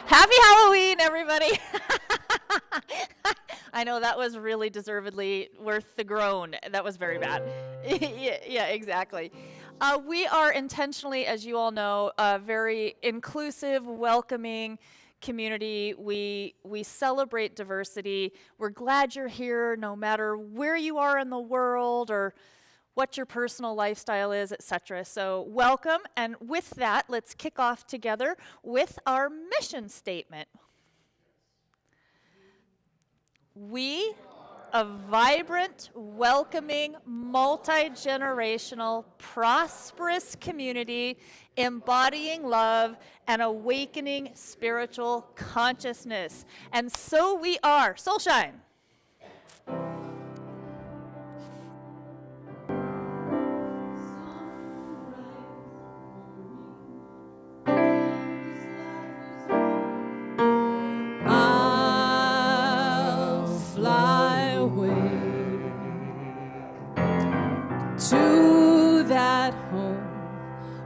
Happy Halloween, everybody. I know that was really deservedly worth the groan. That was very bad. Yeah, exactly. We are intentionally, as you all know, a very inclusive, welcoming community. We celebrate diversity. We're glad you're here no matter where you are in the world or what your personal lifestyle is, etc. So welcome, and with that, let's kick off together with our mission statement. We, a vibrant, welcoming, multi-generational, prosperous community embodying love and awakening spiritual consciousness. And so we are. Soulshine. To that home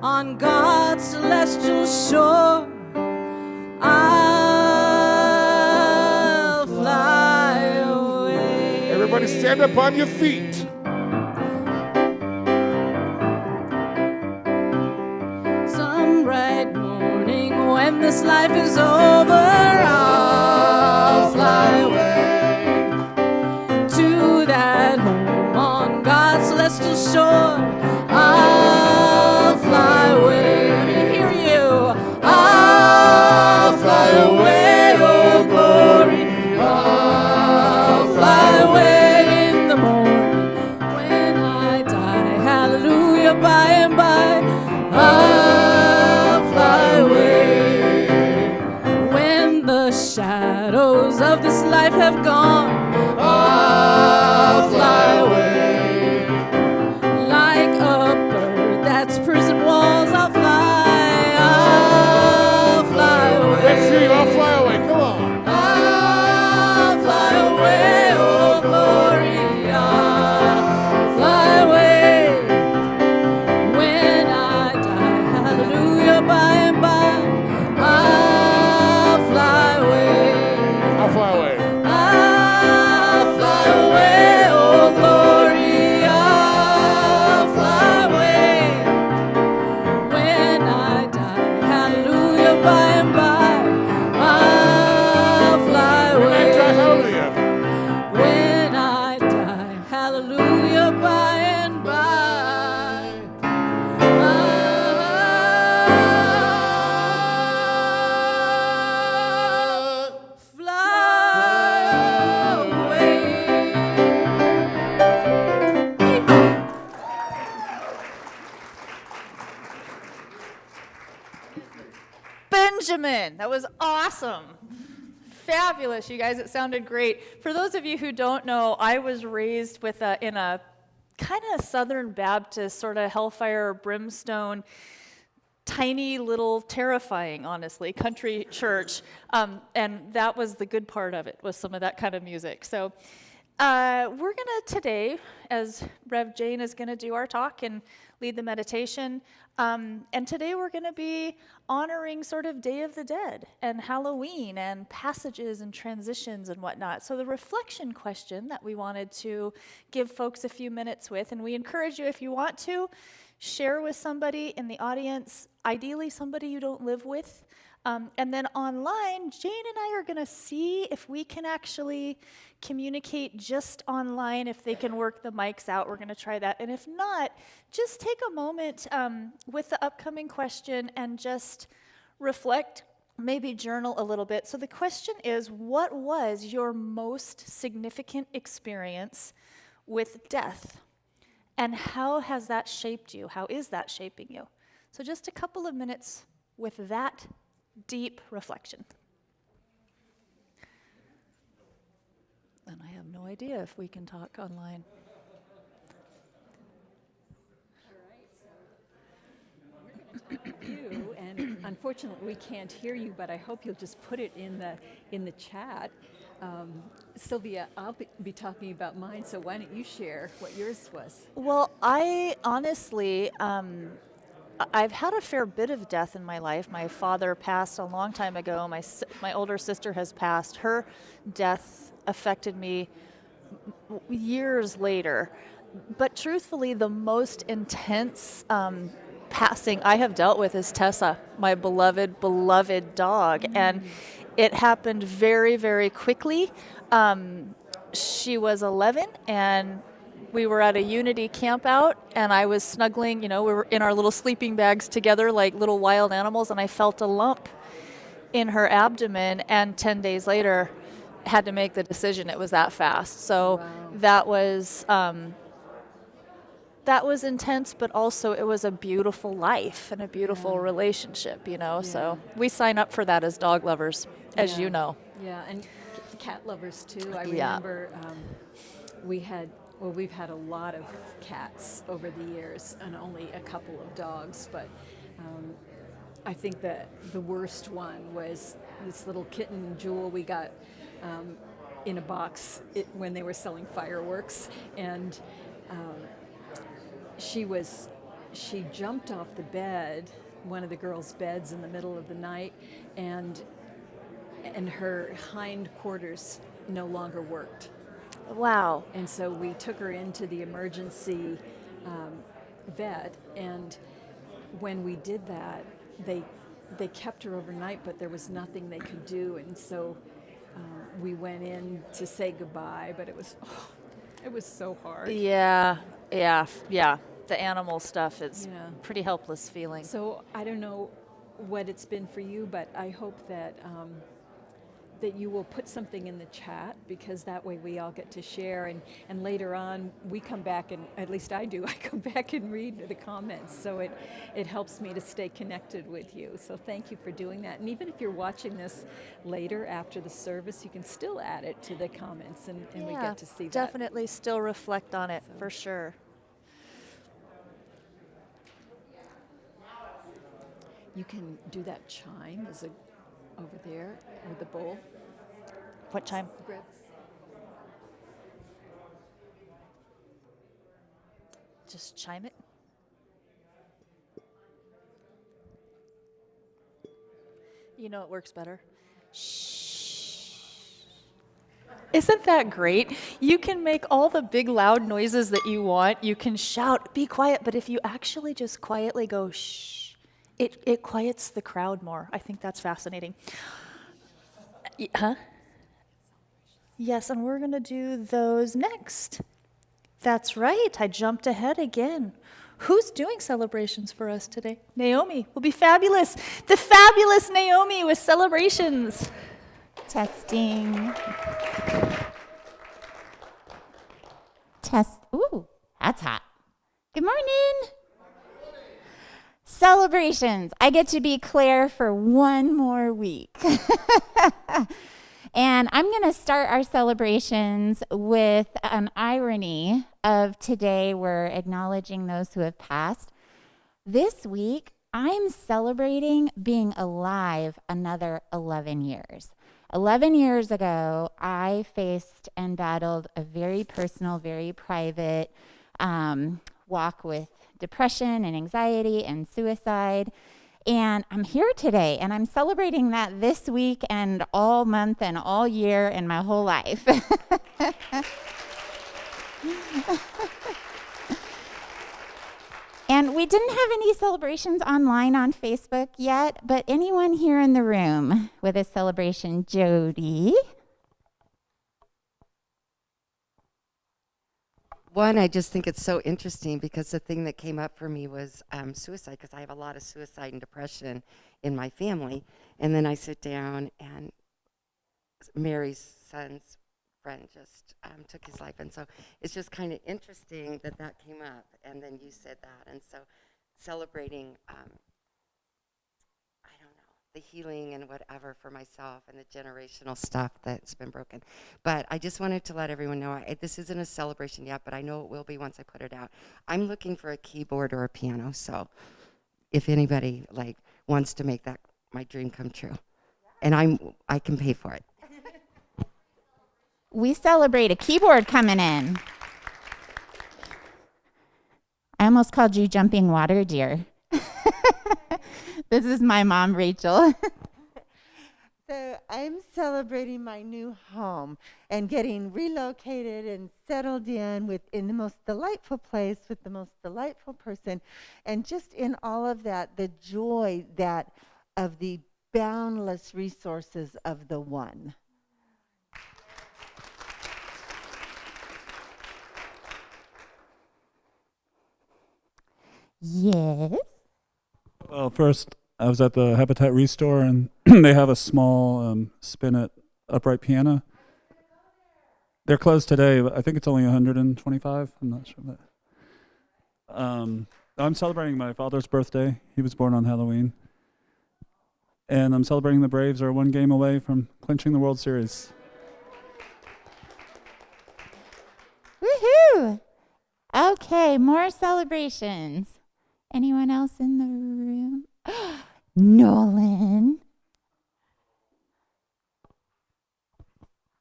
on God's celestial shore, I'll fly away. Everybody stand up on your feet. Some bright morning when this life is over, I'll fly away to that home on God's celestial shore. I'll fly away. Let me hear you. I'll fly away, oh glory. I'll fly away in the morning when I die. Hallelujah, by and by. I'll fly away when the shadows of this life have gone. I'll fly away. Like a bird that's prison walls, I'll fly away. Let's see you all fly away, come on. I'll fly away, oh glory, I'll fly away when I die, hallelujah, by and by, I'll fly away. I'll fly away. I'll fly away, oh glory, I'll fly away when I die, hallelujah, by and by, I'll fly away Hallelujah. when I die, hallelujah, by and by, I'll fly away. Benjamin, that was awesome. Fabulous, you guys. It sounded great. For those of you who don't know, I was raised in a kind of Southern Baptist, sort of hellfire, brimstone, tiny little, terrifying, honestly, country church. And that was the good part of it, was some of that kind of music. So we're going to today, as Rev Jane is going to do our talk and lead the meditation, and today we're going to be honoring sort of Day of the Dead and Halloween and passages and transitions and whatnot. So the reflection question that we wanted to give folks a few minutes with, and we encourage you, if you want to, share with somebody in the audience, ideally somebody you don't live with. And then online, Jane and I are going to see if we can actually communicate just online, if they can work the mics out. We're going to try that. And if not, just take a moment with the upcoming question and just reflect, maybe journal a little bit. So the question is, what was your most significant experience with death? And how has that shaped you? How is that shaping you? So just a couple of minutes with that deep reflection. And I have no idea if we can talk online. You, and unfortunately we can't hear you, but I hope you'll just put it in the chat. Sylvia, I'll be talking about mine, so why don't you share what yours was? Well, I honestly, I've had a fair bit of death in my life. My father passed a long time ago. My older sister has passed. Her death affected me years later. But truthfully, the most intense passing I have dealt with is Tessa, my beloved, beloved dog. And it happened very, very quickly. She was 11, and we were at a Unity camp out, and I was snuggling, we were in our little sleeping bags together like little wild animals, and I felt a lump in her abdomen, and 10 days later had to make the decision. It was that fast. So Wow. that was intense, but also it was a beautiful life and a beautiful relationship, So we sign up for that as dog lovers, as you know. Yeah, and cat lovers too. I Yeah. remember we've had a lot of cats over the years and only a couple of dogs, but I think that the worst one was this little kitten, Jewel, we got in a box when they were selling fireworks, and she jumped off the bed, one of the girls' beds in the middle of the night, and her hind quarters no longer worked. Wow. And so we took her into the emergency vet, and when we did that, they kept her overnight, but there was nothing they could do, and so we went in to say goodbye, but it was so hard. Yeah. The animal stuff is pretty helpless feeling. So I don't know what it's been for you, but I hope that that you will put something in the chat, because that way we all get to share, and later on we come back, and at least I do, I come back and read the comments, so it helps me to stay connected with you. So thank you for doing that. And even if you're watching this later after the service, you can still add it to the comments, and we get to see that. Definitely still reflect on it, for sure. You can do that chime over there with the bowl. What chime? Just chime it. It works better. Shh. Isn't that great? You can make all the big loud noises that you want. You can shout, be quiet, but if you actually just quietly go shh, it quiets the crowd more. I think that's fascinating. Huh? Yes, and we're going to do those next. That's right. I jumped ahead again. Who's doing celebrations for us today? Naomi will be fabulous. The fabulous Naomi with celebrations. Testing. Ooh, that's hot. Good morning. Celebrations. I get to be Claire for one more week. And I'm going to start our celebrations with an irony of today. We're acknowledging those who have passed. This week, I'm celebrating being alive another 11 years. 11 years ago, I faced and battled a very personal, very private walk with depression and anxiety and suicide. And I'm here today, and I'm celebrating that this week and all month and all year and my whole life. And we didn't have any celebrations online on Facebook yet, but anyone here in the room with a celebration? Jody? One, I just think it's so interesting because the thing that came up for me was suicide, because I have a lot of suicide and depression in my family. And then I sit down, and Mary's son's friend just took his life. And so it's just kind of interesting that came up, and then you said that. And so celebrating, the healing and whatever for myself and the generational stuff that's been broken. But I just wanted to let everyone know, this isn't a celebration yet, but I know it will be once I put it out. I'm looking for a keyboard or a piano, so if anybody wants to make that my dream come true, and I can pay for it. We celebrate a keyboard coming in. I almost called you jumping water deer. This is my mom, Rachel. So I'm celebrating my new home and getting relocated and settled in the most delightful place with the most delightful person. And just in all of that, the joy that of the boundless resources of the one. Yes. Well, first, I was at the Habitat Restore, and they have a small spinet upright piano. They're closed today, but I think it's only 125. I'm not sure. But, I'm celebrating my father's birthday. He was born on Halloween. And I'm celebrating the Braves are one game away from clinching the World Series. Woohoo! Okay, more celebrations. Anyone else in the room? Nolan.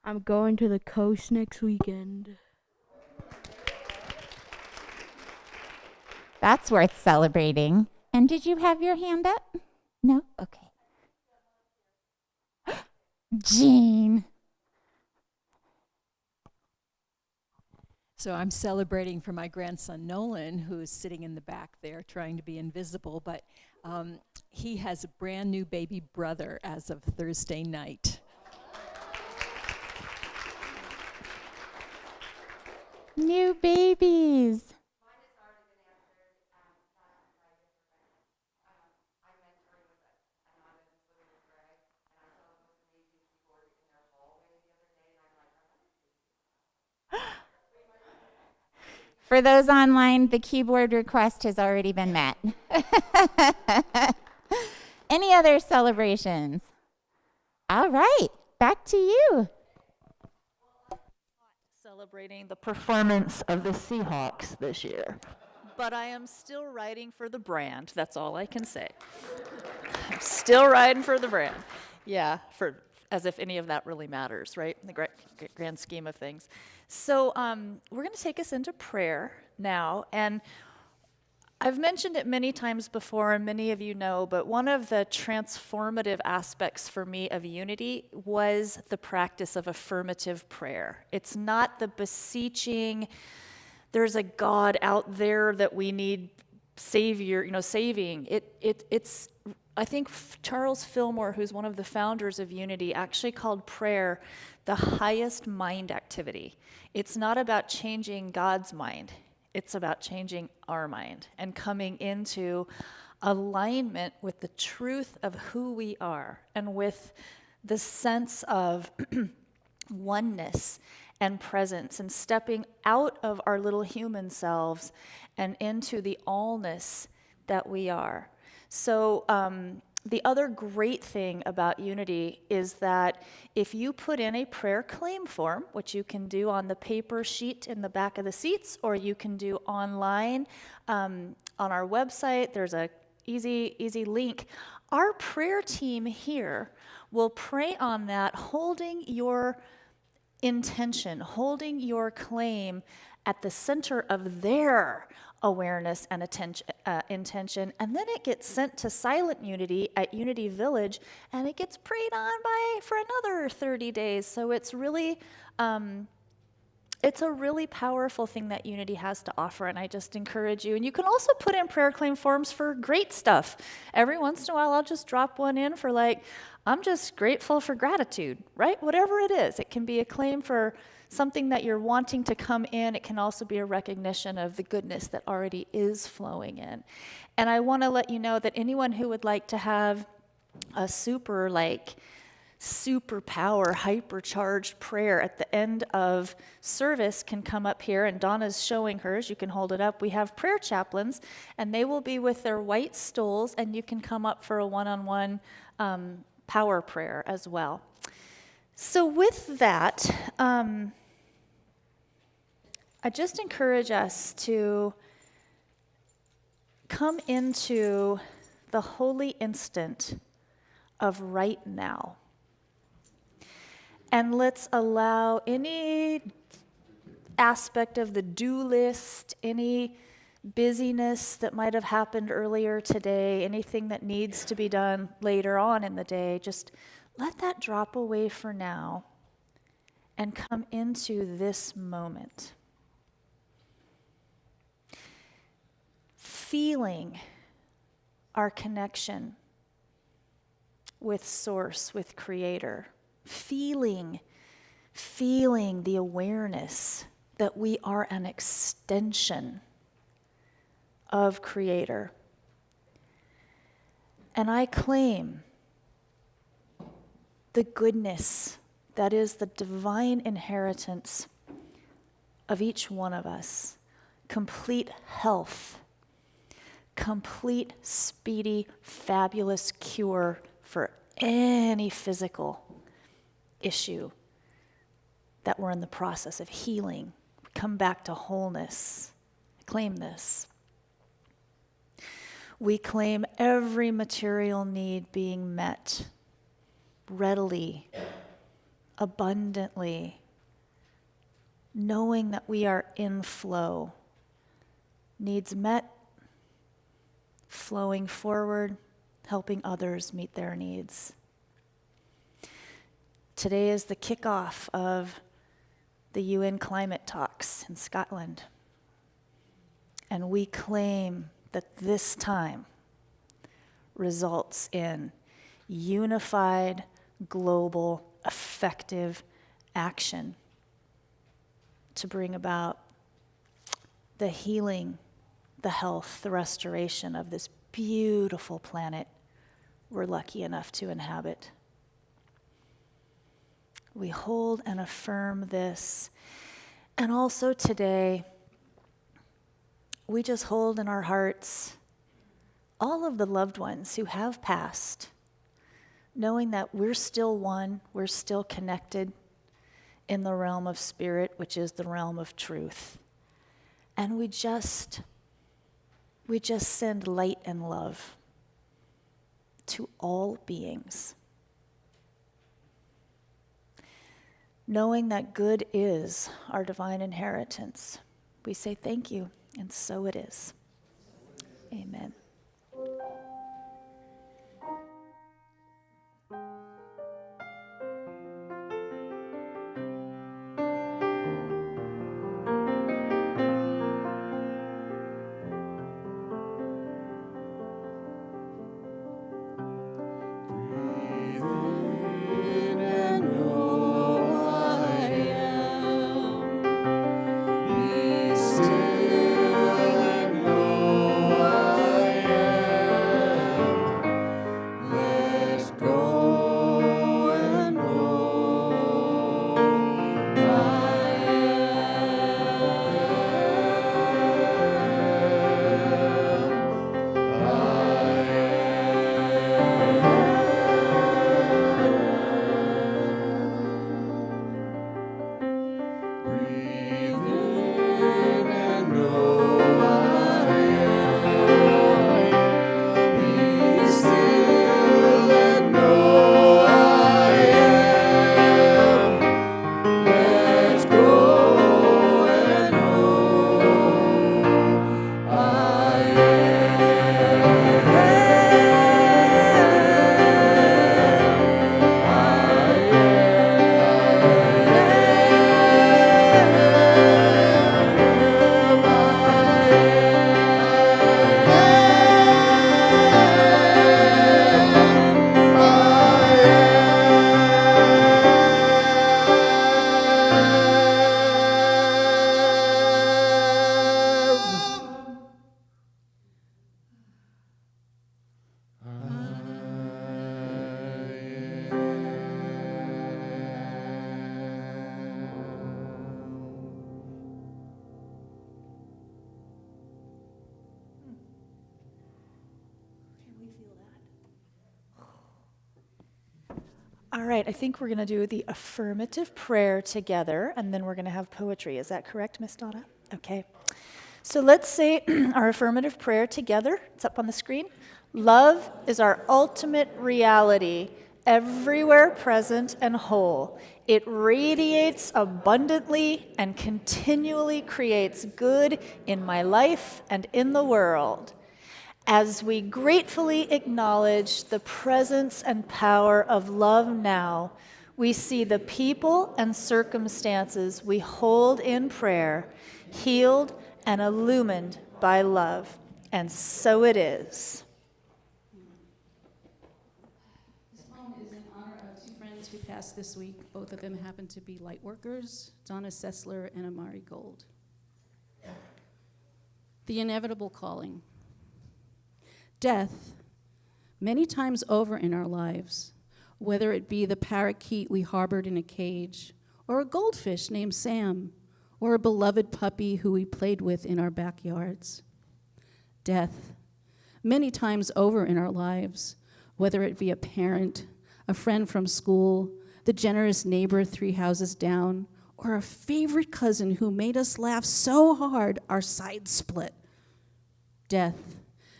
I'm going to the coast next weekend. That's worth celebrating. And did you have your hand up? No? Okay. Jean. So I'm celebrating for my grandson Nolan, who's sitting in the back there trying to be invisible, but he has a brand new baby brother as of Thursday night. New babies. For those online, the keyboard request has already been met. Any other celebrations? All right, back to you. Celebrating the performance of the Seahawks this year. But I am still riding for the brand. That's all I can say. I'm still riding for the brand. Yeah, as if any of that really matters, right? In the grand scheme of things. So we're going to take us into prayer now. And I've mentioned it many times before, and many of you know, but one of the transformative aspects for me of unity was the practice of affirmative prayer. It's not the beseeching, there's a God out there that we need saving. It's I think Charles Fillmore, who's one of the founders of Unity, actually called prayer the highest mind activity. It's not about changing God's mind. It's about changing our mind and coming into alignment with the truth of who we are and with the sense of oneness and presence and stepping out of our little human selves and into the allness that we are. So the other great thing about Unity is that if you put in a prayer claim form, which you can do on the paper sheet in the back of the seats, or you can do online on our website, there's a easy link. Our prayer team here will pray on that, holding your intention, holding your claim at the center of their awareness and intention, and then it gets sent to Silent Unity at Unity Village, and it gets prayed on for another 30 days. So it's really, it's a really powerful thing that Unity has to offer, and I just encourage you. And you can also put in prayer claim forms for great stuff. Every once in a while, I'll just drop one in for I'm just grateful for gratitude, right? Whatever it is. It can be a claim for something that you're wanting to come in. It can also be a recognition of the goodness that already is flowing in. And I want to let you know that anyone who would like to have a superpower, hypercharged prayer at the end of service can come up here, and Donna's showing hers. You can hold it up. We have prayer chaplains, and they will be with their white stools, and you can come up for a one-on-one power prayer as well. So with that, I just encourage us to come into the holy instant of right now. And let's allow any aspect of the do list, any busyness that might have happened earlier today, anything that needs to be done later on in the day, just let that drop away for now and come into this moment. Feeling our connection with Source, with Creator. Feeling the awareness that we are an extension of Creator. And I claim the goodness that is the divine inheritance of each one of us. Complete health, complete, speedy, fabulous cure for any physical issue that we're in the process of healing. Come back to wholeness. Claim this. We claim every material need being met readily, abundantly, knowing that we are in flow. Needs met, flowing forward, helping others meet their needs. Today is the kickoff of the UN climate talks in Scotland. And we claim that this time results in unified, global, effective action to bring about the healing, the health, the restoration of this beautiful planet we're lucky enough to inhabit. We hold and affirm this. And also today, we just hold in our hearts all of the loved ones who have passed, knowing that we're still one, we're still connected in the realm of spirit, which is the realm of truth. And we just send light and love to all beings, knowing that good is our divine inheritance. We say thank you, and so it is. Amen. All right, I think we're going to do the affirmative prayer together, and then we're going to have poetry. Is that correct, Miss Donna? Okay. So let's say our affirmative prayer together. It's up on the screen. Love is our ultimate reality, everywhere present and whole. It radiates abundantly and continually creates good in my life and in the world. As we gratefully acknowledge the presence and power of love now, we see the people and circumstances we hold in prayer healed and illumined by love. And so it is. This poem is in honor of two friends who passed this week. Both of them happen to be light workers, Donna Sessler and Amari Gold. The inevitable calling. Death, many times over in our lives, whether it be the parakeet we harbored in a cage, or a goldfish named Sam, or a beloved puppy who we played with in our backyards. Death, many times over in our lives, whether it be a parent, a friend from school, the generous neighbor 3 houses down, or a favorite cousin who made us laugh so hard our sides split. Death,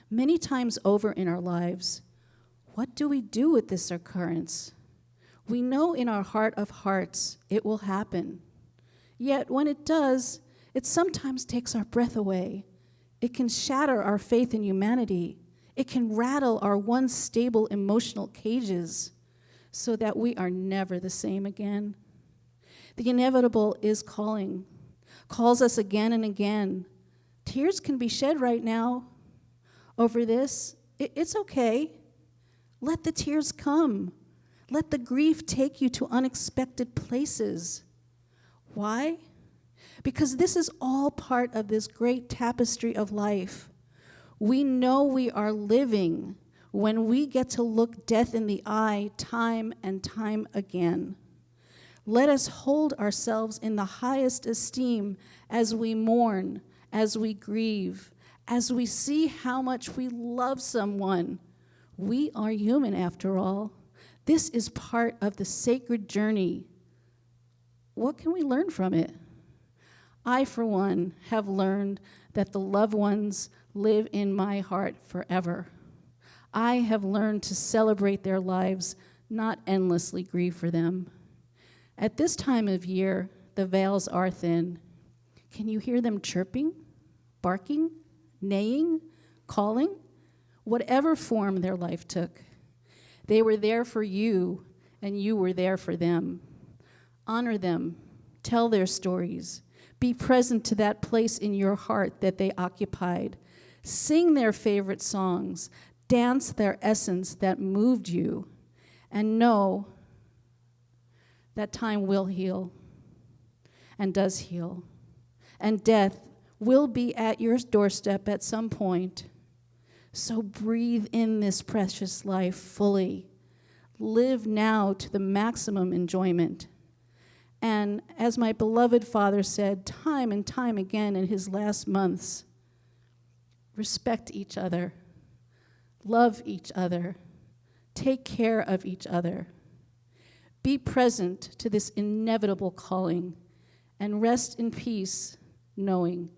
many times over in our lives. What do we do with this occurrence? We know in our heart of hearts it will happen. Yet when it does, it sometimes takes our breath away. It can shatter our faith in humanity. It can rattle our once stable emotional cages so that we are never the same again. The inevitable is calling, calls us again and again. Tears can be shed right now over this. It's okay. Let the tears come. Let the grief take you to unexpected places. Why? Because this is all part of this great tapestry of life. We know we are living when we get to look death in the eye time and time again. Let us hold ourselves in the highest esteem as we mourn, as we grieve, as we see how much we love someone. We are human after all. This is part of the sacred journey. What can we learn from it? I, for one, have learned that the loved ones live in my heart forever. I have learned to celebrate their lives, not endlessly grieve for them. At this time of year, the veils are thin. Can you hear them chirping, barking, neighing, calling? Whatever form their life took. They were there for you, and you were there for them. Honor them, tell their stories, be present to that place in your heart that they occupied. Sing their favorite songs, dance their essence that moved you, and know that time will heal and does heal, and death will be at your doorstep at some point. So breathe in this precious life fully. Live now to the maximum enjoyment. And as my beloved father said time and time again in his last months, respect each other, love each other, take care of each other. Be present to this inevitable calling and rest in peace knowing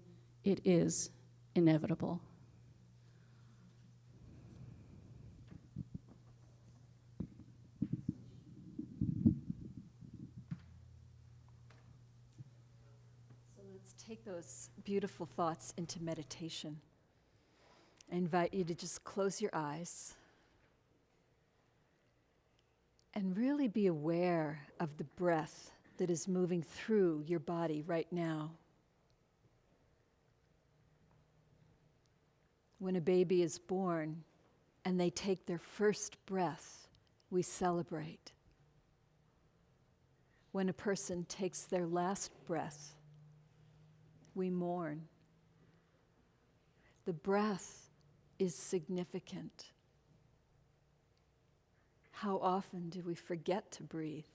it is inevitable. Take those beautiful thoughts into meditation. I invite you to just close your eyes and really be aware of the breath that is moving through your body right now. When a baby is born and they take their first breath, we celebrate. When a person takes their last breath, we mourn. The breath is significant. How often do we forget to breathe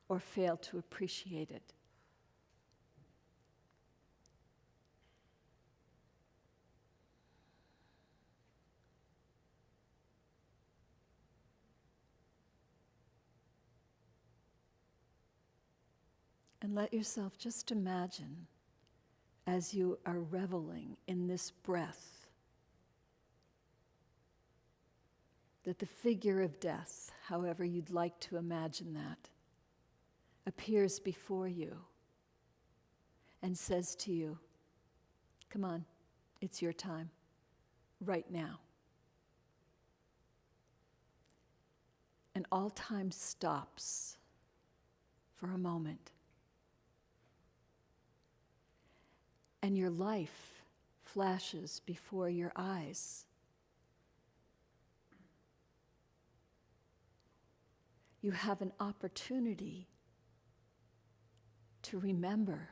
or fail to appreciate it? And let yourself just imagine as you are reveling in this breath, that the figure of death, however you'd like to imagine that, appears before you and says to you, come on, it's your time, right now. And all time stops for a moment. And your life flashes before your eyes. You have an opportunity to remember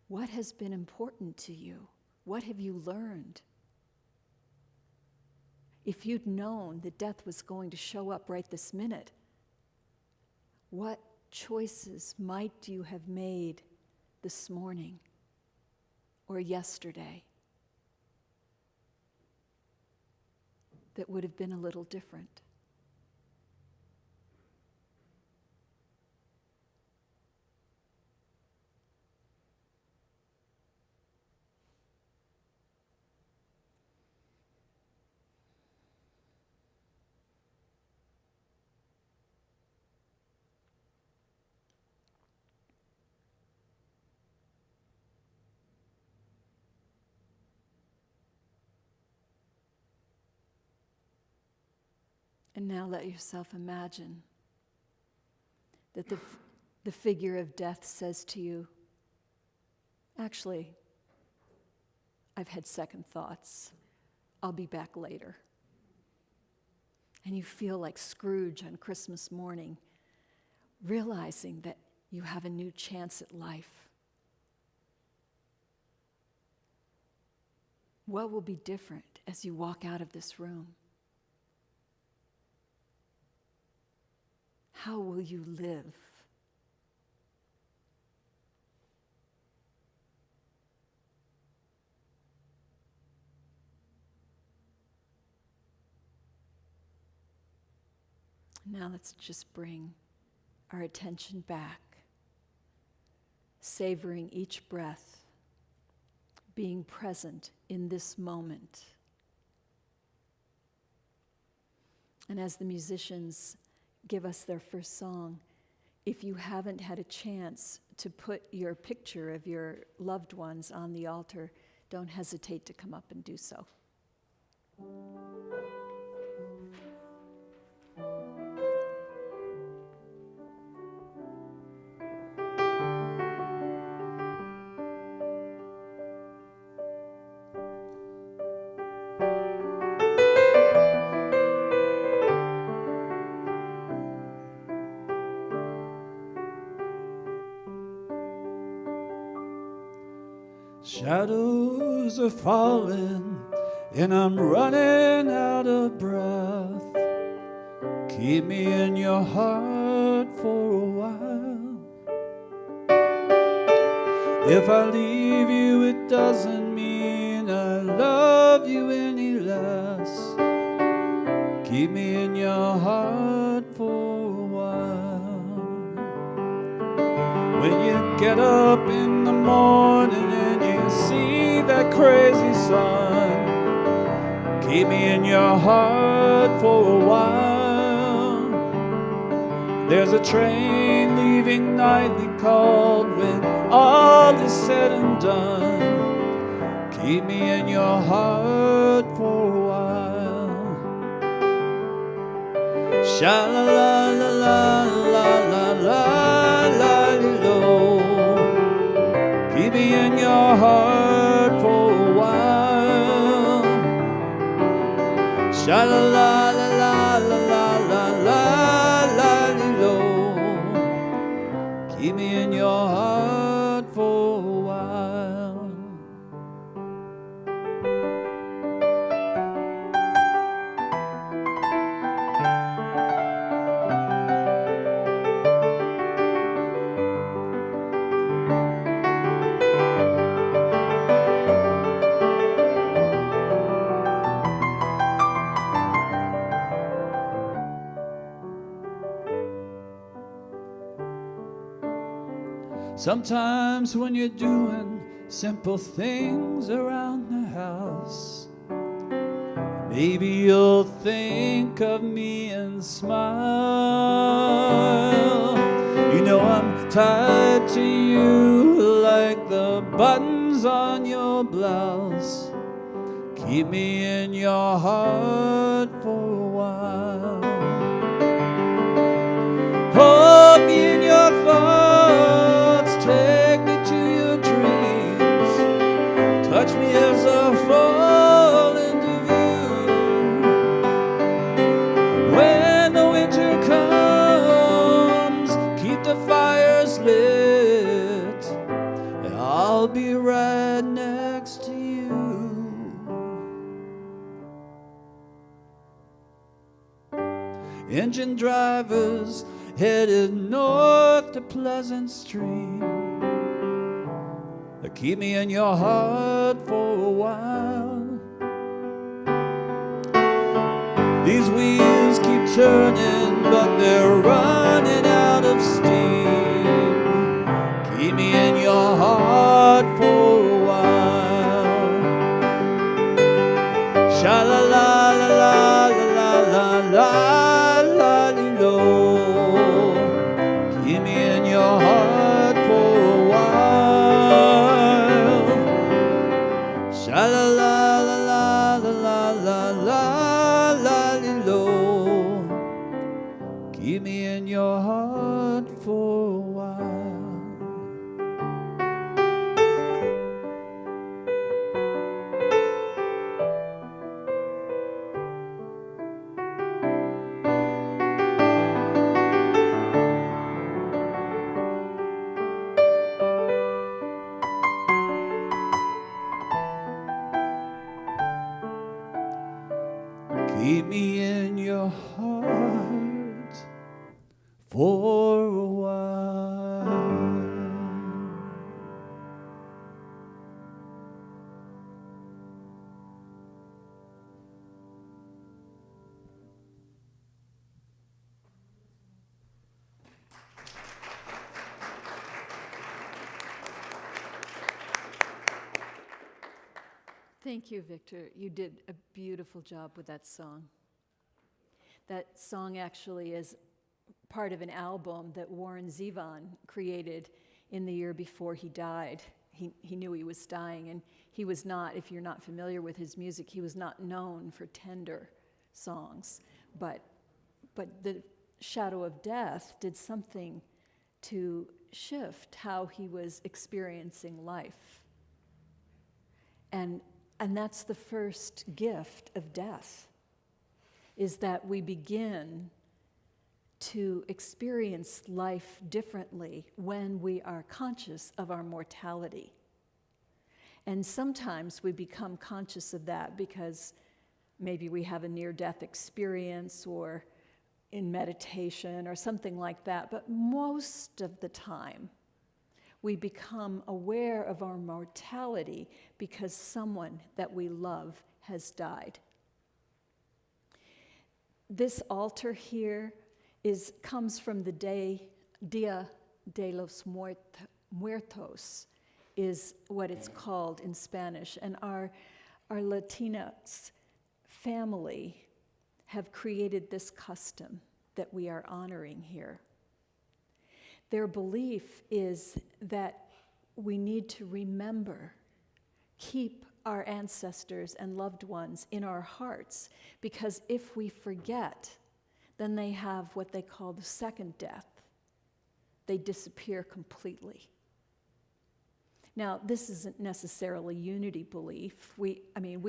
what has been important to you. What have you learned? If you'd known that death was going to show up right this minute, what choices might you have made this morning or yesterday that would have been a little different? And now let yourself imagine that the figure of death says to you, actually, I've had second thoughts. I'll be back later. And you feel like Scrooge on Christmas morning, realizing that you have a new chance at life. What will be different as you walk out of this room? How will you live? Now let's just bring our attention back, savoring each breath, being present in this moment. And as the musicians give us their first song, if you haven't had a chance to put your picture of your loved ones on the altar, don't hesitate to come up and do so. Shadows are falling and I'm running out of breath. Keep me in your heart for a while. If I leave you, it doesn't mean I love you any less. Keep me in your heart for a while. When you get up in the morning and you see that crazy sun, keep me in your heart for a while. There's a train leaving nightly called when all is said and done. Keep me in your heart for a while. Sha-la-la-la-la-la-la-la-la-la-lo. Keep me in your heart for a while. Sha-la-la-la-la-la-la-la-la-lo. Keep me in your heart for a while. Sometimes when you're doing simple things around the house, maybe you'll think of me and smile. You know I'm tied to you like the buttons on your blouse. Keep me in your heart for a while. Hold me in your thoughts, take me to your dreams. Touch me as I fall into view. When the winter comes, keep the fires lit, and I'll be right next to you. Engine drivers headed north to Pleasant Stream. Keep me in your heart for a while. These wheels keep turning, but they're running out of steam. Keep me in your heart for a while. Sha-la-la-la-la-la-la-la-la-la-lo. Keep me in your heart for a while. Sha-la-la-la-la-la-la-la-la-lo. Keep me in your heart for a while. Keep me in your heart for a while. Thank you, Victor. You did a beautiful job with that song. That song actually is part of an album that Warren Zevon created in the year before he died. He knew he was dying, and he was not, if you're not familiar with his music, he was not known for tender songs. But the shadow of death did something to shift how he was experiencing life. And that's the first gift of death, is that we begin to experience life differently when we are conscious of our mortality. And sometimes we become conscious of that because maybe we have a near-death experience or in meditation or something like that, but most of the time, we become aware of our mortality because someone that we love has died. This altar here comes from the Dia de los Muertos, is what it's called in Spanish. And our Latinx family have created this custom that we are honoring here. Their belief is that we need to remember, keep our ancestors and loved ones in our hearts, because if we forget, then they have what they call the second death. They disappear completely. Now, this isn't necessarily unity belief. We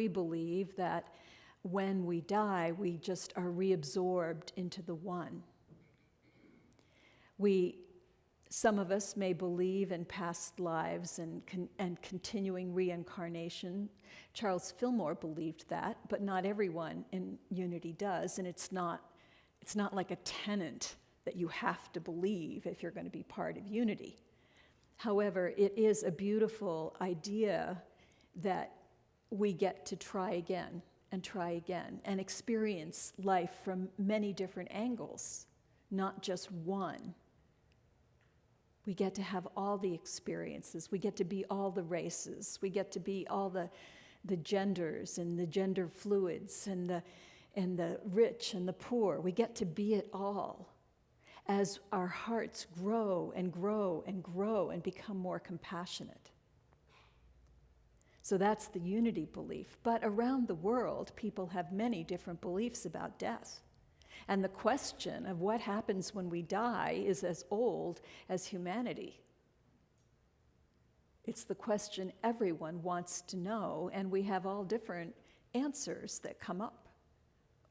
believe that when we die, we just are reabsorbed into the one. Some of us may believe in past lives and continuing reincarnation. Charles Fillmore believed that, but not everyone in Unity does, and it's not like a tenet that you have to believe if you're going to be part of Unity. However, it is a beautiful idea that we get to try again and experience life from many different angles, not just one. We get to have all the experiences. We get to be all the races. We get to be all the the genders and the gender fluids and the rich and the poor. We get to be it all as our hearts grow and grow and grow and become more compassionate. So that's the unity belief. But around the world, people have many different beliefs about death. And the question of what happens when we die is as old as humanity. It's the question everyone wants to know, and we have all different answers that come up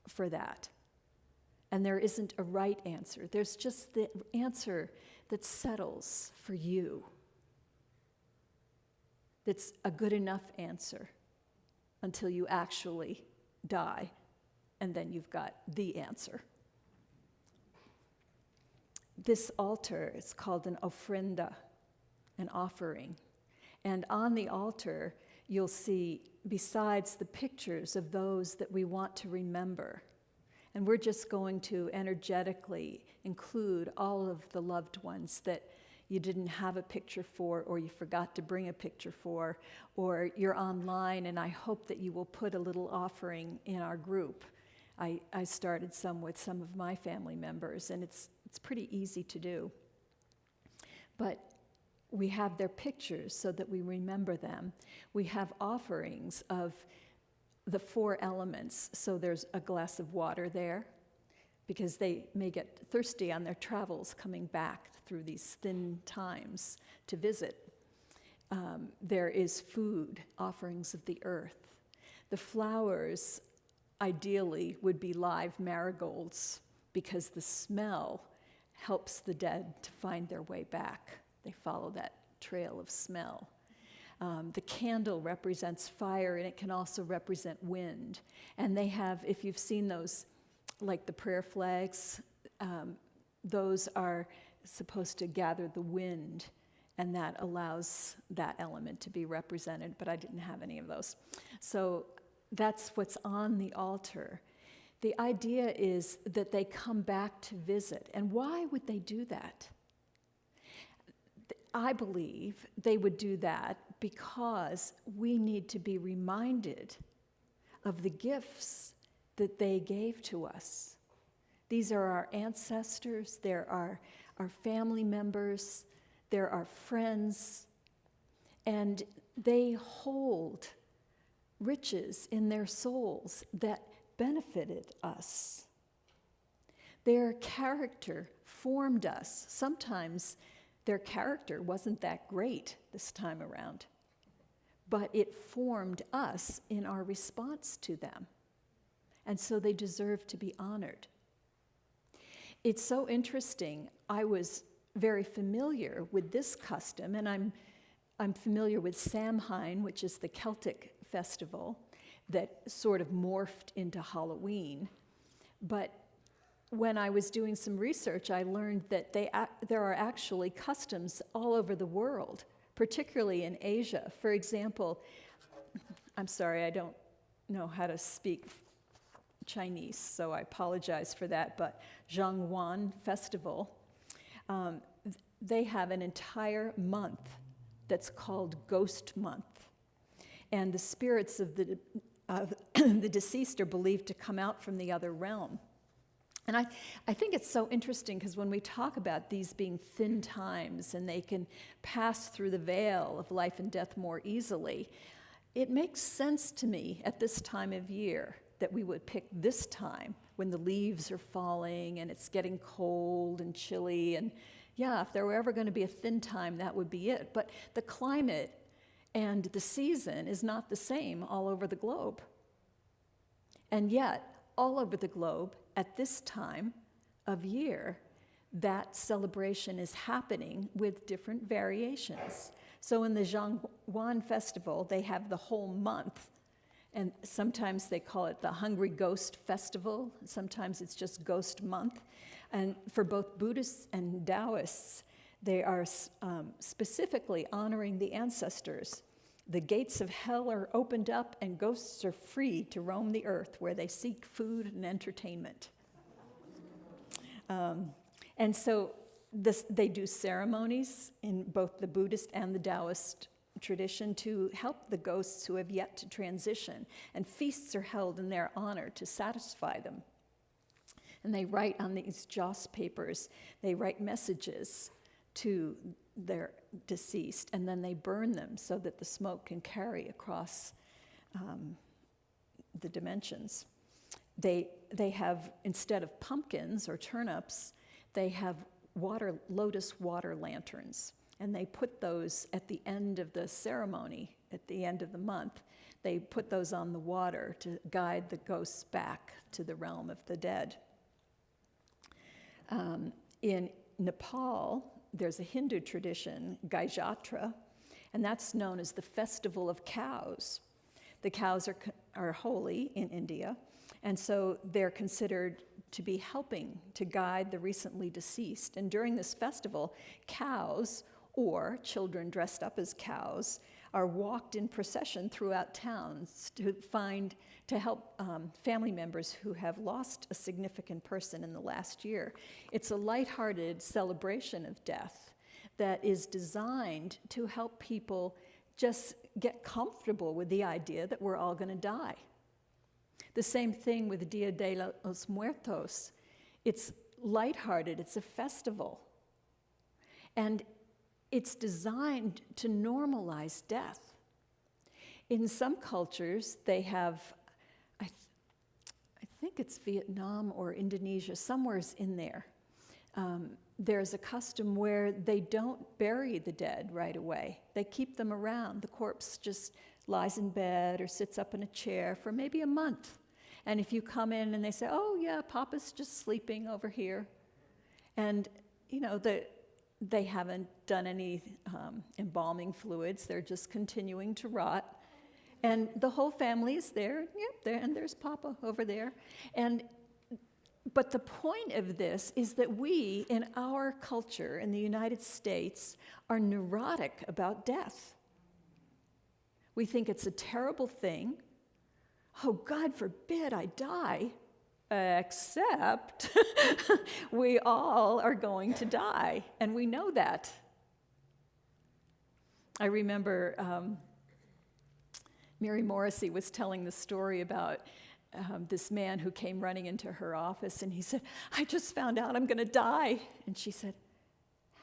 for that. And there isn't a right answer. There's just the answer that settles for you. That's a good enough answer until you actually die, and then you've got the answer. This altar is called an ofrenda, an offering. And on the altar, you'll see, besides the pictures of those that we want to remember, and we're just going to energetically include all of the loved ones that you didn't have a picture for, or you forgot to bring a picture for, or you're online, and I hope that you will put a little offering in our group. I started some with some of my family members, and it's pretty easy to do. But we have their pictures so that we remember them. We have offerings of the 4 elements, so there's a glass of water there, because they may get thirsty on their travels coming back through these thin times to visit. There is food, offerings of the earth. The flowers, ideally, would be live marigolds, because the smell helps the dead to find their way back. They follow that trail of smell. The candle represents fire, and it can also represent wind. And they have, if you've seen those, like the prayer flags, those are supposed to gather the wind, and that allows that element to be represented, but I didn't have any of those. So that's what's on the altar. The idea is that they come back to visit. And why would they do that? I believe they would do that because we need to be reminded of the gifts that they gave to us. These are our ancestors, they're our family members, they're our friends, and they hold riches in their souls that benefited us. Their character formed us. Sometimes their character wasn't that great this time around, but it formed us in our response to them. And so they deserve to be honored. It's so interesting. I was very familiar with this custom, and I'm familiar with Samhein, which is the Celtic festival that sort of morphed into Halloween. But when I was doing some research, I learned that there are actually customs all over the world, particularly in Asia. For example, I'm sorry, I don't know how to speak Chinese, so I apologize for that, but Zhangwan Festival, they have an entire month that's called Ghost Month. And the spirits of the deceased are believed to come out from the other realm. And I think it's so interesting because when we talk about these being thin times and they can pass through the veil of life and death more easily, it makes sense to me at this time of year that we would pick this time when the leaves are falling and it's getting cold and chilly. And yeah, if there were ever going to be a thin time, that would be it. But the climate and the season is not the same all over the globe. And yet, all over the globe, at this time of year, that celebration is happening with different variations. So in the Zhangwan Festival, they have the whole month, and sometimes they call it the Hungry Ghost Festival, sometimes it's just Ghost Month. And for both Buddhists and Taoists, they are specifically honoring the ancestors. The gates of hell are opened up and ghosts are free to roam the earth where they seek food and entertainment. And so they do ceremonies in both the Buddhist and the Taoist tradition to help the ghosts who have yet to transition, and feasts are held in their honor to satisfy them. And they write on these joss papers, they write messages to their deceased, and then they burn them so that the smoke can carry across the dimensions. They have, instead of pumpkins or turnips, they have lotus water lanterns, and they put those at the end of the ceremony, at the end of the month. They put those on the water to guide the ghosts back to the realm of the dead. In Nepal, there's a Hindu tradition, Gaijatra, and that's known as the Festival of Cows. The cows are holy in India, and so they're considered to be helping to guide the recently deceased. And during this festival, cows, or children dressed up as cows, are walked in procession throughout towns to help family members who have lost a significant person in the last year. It's a lighthearted celebration of death that is designed to help people just get comfortable with the idea that we're all going to die. The same thing with Dia de los Muertos. It's lighthearted, it's a festival. And it's designed to normalize death. In some cultures, they have, I think it's Vietnam or Indonesia, somewhere's in there. There's a custom where they don't bury the dead right away. They keep them around. The corpse just lies in bed or sits up in a chair for maybe a month. And if you come in and they say, oh yeah, Papa's just sleeping over here. And they haven't done any embalming fluids. They're just continuing to rot. And the whole family is there. Yep, and there's Papa over there. But the point of this is that we, in our culture in the United States, are neurotic about death. We think it's a terrible thing. Oh, God forbid I die. Except we all are going to die, and we know that. I remember Mary Morrissey was telling the story about this man who came running into her office, and he said, I just found out I'm going to die. And she said,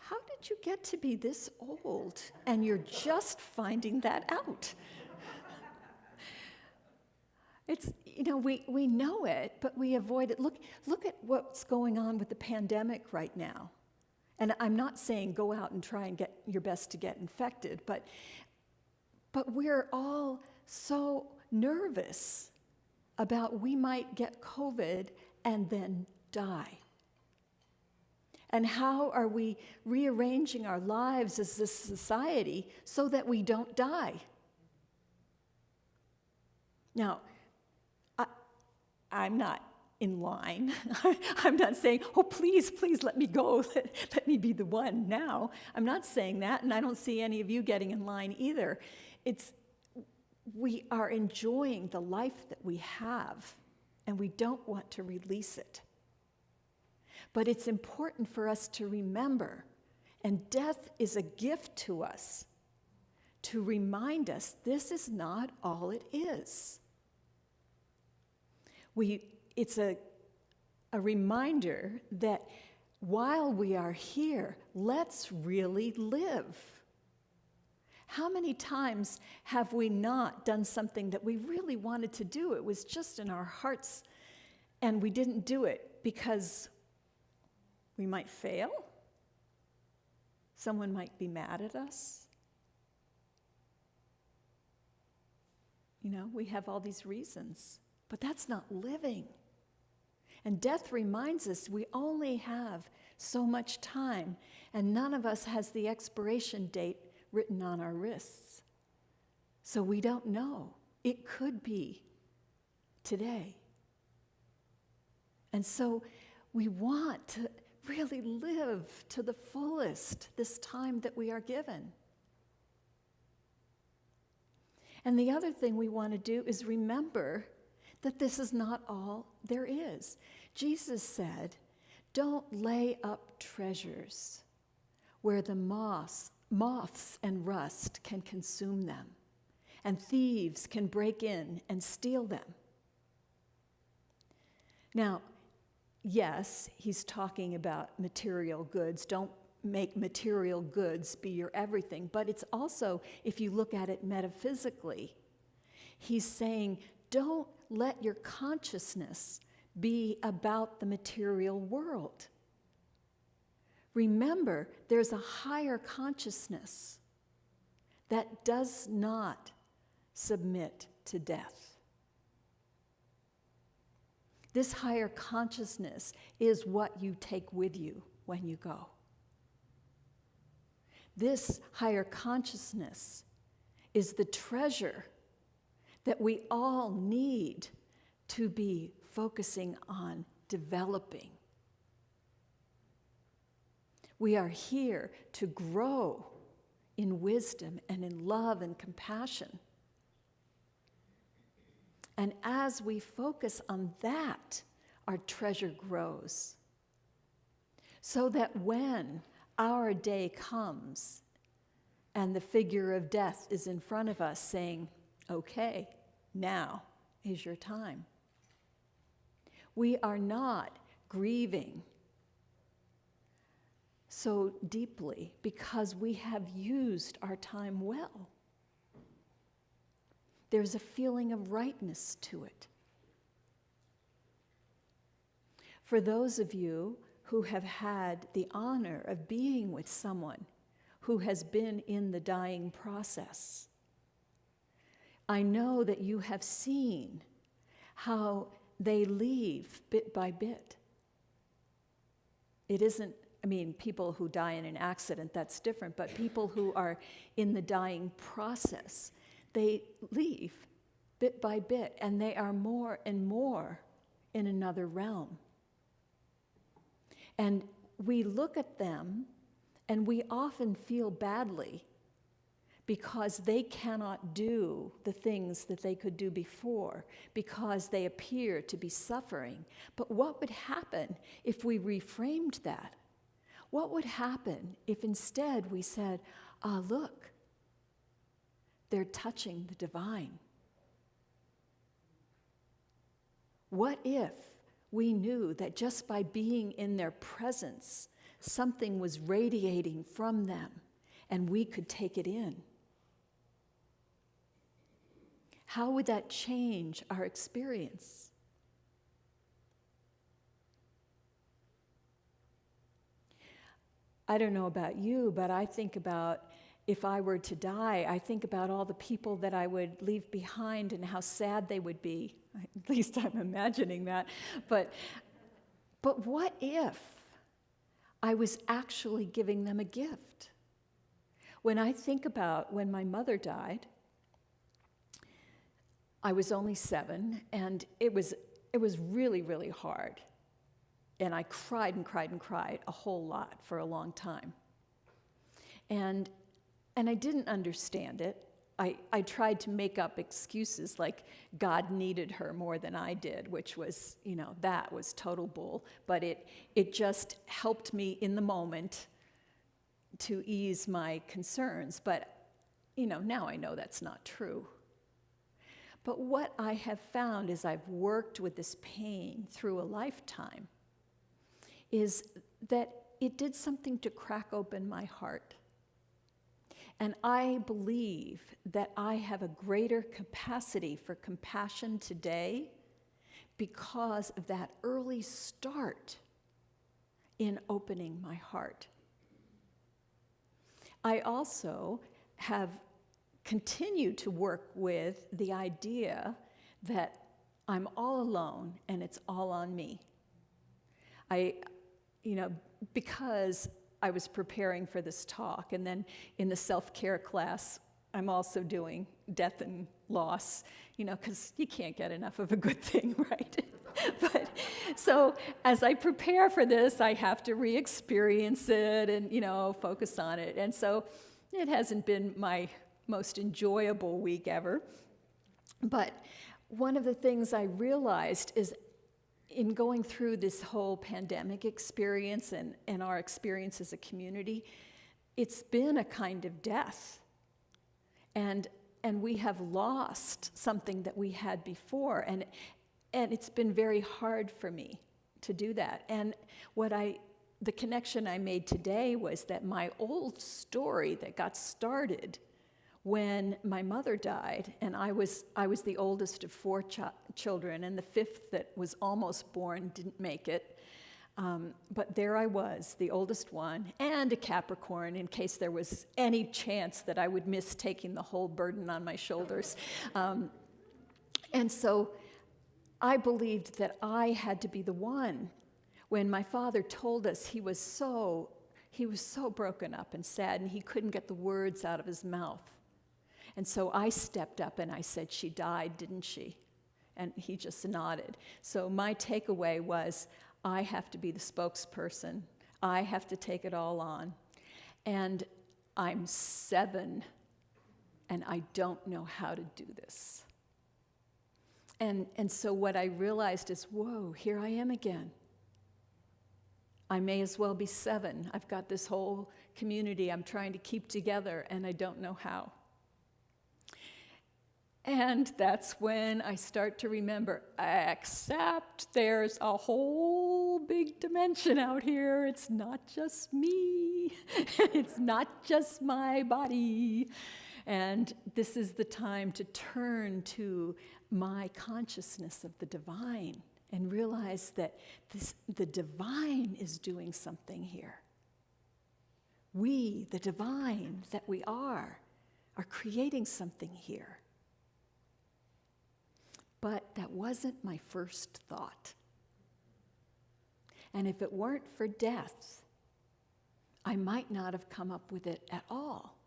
how did you get to be this old, and you're just finding that out? It's, we know it, but we avoid it. Look at what's going on with the pandemic right now. And I'm not saying go out and try and get your best to get infected, but we're all so nervous about we might get COVID and then die. And how are we rearranging our lives as a society so that we don't die? Now, I'm not in line. I'm not saying, oh, please let me go. Let me be the one now. I'm not saying that, and I don't see any of you getting in line either. We are enjoying the life that we have, and we don't want to release it. But it's important for us to remember, and death is a gift to us, to remind us this is not all it is. It's a reminder that while we are here, let's really live. How many times have we not done something that we really wanted to do? It was just in our hearts, and we didn't do it because we might fail. Someone might be mad at us. We have all these reasons. But that's not living. And death reminds us we only have so much time, and none of us has the expiration date written on our wrists. So we don't know. It could be today. And so we want to really live to the fullest this time that we are given. And the other thing we want to do is remember that this is not all there is. Jesus said, don't lay up treasures where the moth moths and rust can consume them, and thieves can break in and steal them. Now, yes, he's talking about material goods. Don't make material goods be your everything. But it's also, if you look at it metaphysically, he's saying, don't let your consciousness be about the material world. Remember, there's a higher consciousness that does not submit to death. This higher consciousness is what you take with you when you go. This higher consciousness is the treasure that we all need to be focusing on developing. We are here to grow in wisdom and in love and compassion. And as we focus on that, our treasure grows. So that when our day comes and the figure of death is in front of us saying, okay, now is your time, we are not grieving so deeply because we have used our time well. There's a feeling of rightness to it. For those of you who have had the honor of being with someone who has been in the dying process, I know that you have seen how they leave bit by bit. It isn't, people who die in an accident, that's different, but people who are in the dying process, they leave bit by bit, and they are more and more in another realm. And we look at them, and we often feel badly because they cannot do the things that they could do before, because they appear to be suffering. But what would happen if we reframed that? What would happen if instead we said, look, they're touching the divine? What if we knew that just by being in their presence, something was radiating from them and we could take it in? How would that change our experience? I don't know about you, but I think about if I were to die, I think about all the people that I would leave behind and how sad they would be. At least I'm imagining that. But what if I was actually giving them a gift? When I think about when my mother died, I was only 7, and it was really, really hard. And I cried and cried and cried a whole lot for a long time. And I didn't understand it. I tried to make up excuses like God needed her more than I did, which was, that was total bull. But it just helped me in the moment to ease my concerns. But, now I know that's not true. But what I have found as I've worked with this pain through a lifetime is that it did something to crack open my heart. And I believe that I have a greater capacity for compassion today because of that early start in opening my heart. I also have continued to work with the idea that I'm all alone and it's all on me. Because I was preparing for this talk, and then in the self-care class, I'm also doing death and loss, because you can't get enough of a good thing, right? But so as I prepare for this, I have to re-experience it and, focus on it. And so it hasn't been my most enjoyable week ever. But one of the things I realized is in going through this whole pandemic experience and our experience as a community, it's been a kind of death. And we have lost something that we had before. And it's been very hard for me to do that. And the connection I made today was that my old story that got started when my mother died, and I was the oldest of 4 children, and the 5th that was almost born didn't make it. But there I was, the oldest one, and a Capricorn, in case there was any chance that I would miss taking the whole burden on my shoulders. And so I believed that I had to be the one. When my father told us he was so broken up and sad, and he couldn't get the words out of his mouth. And so I stepped up and I said, "She died, didn't she?" And he just nodded. So my takeaway was, I have to be the spokesperson. I have to take it all on. And I'm 7, and I don't know how to do this. And so what I realized is, whoa, here I am again. I may as well be 7. I've got this whole community I'm trying to keep together, and I don't know how. And that's when I start to remember, except there's a whole big dimension out here. It's not just me. It's not just my body. And this is the time to turn to my consciousness of the divine and realize that the divine is doing something here. We, the divine that we are creating something here. But that wasn't my first thought. And if it weren't for death, I might not have come up with it at all.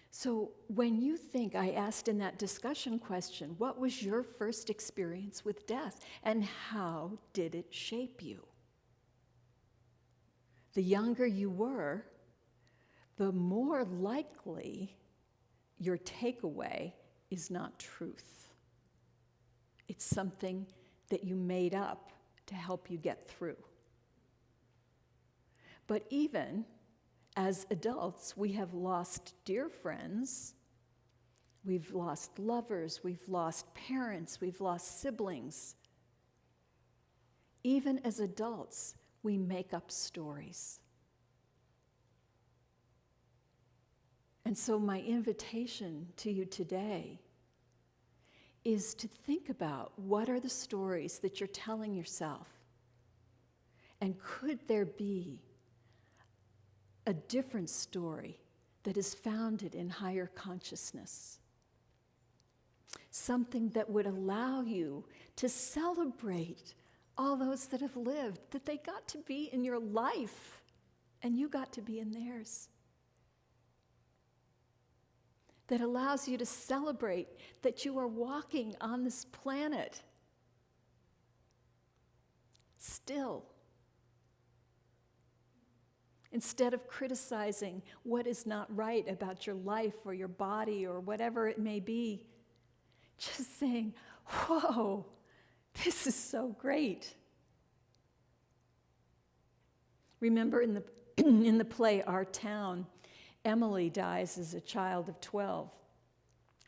So when you think, I asked in that discussion question, what was your first experience with death and how did it shape you? The younger you were, the more likely your takeaway is not truth. It's something that you made up to help you get through. But even as adults, we have lost dear friends, we've lost lovers, we've lost parents, we've lost siblings. Even as adults, we make up stories. And so my invitation to you today is to think about what are the stories that you're telling yourself, and could there be a different story that is founded in higher consciousness? Something that would allow you to celebrate all those that have lived, that they got to be in your life and you got to be in theirs. That allows you to celebrate that you are walking on this planet still. Instead of criticizing what is not right about your life or your body or whatever it may be, just saying, whoa, this is so great. Remember in the play Our Town, Emily dies as a child of 12,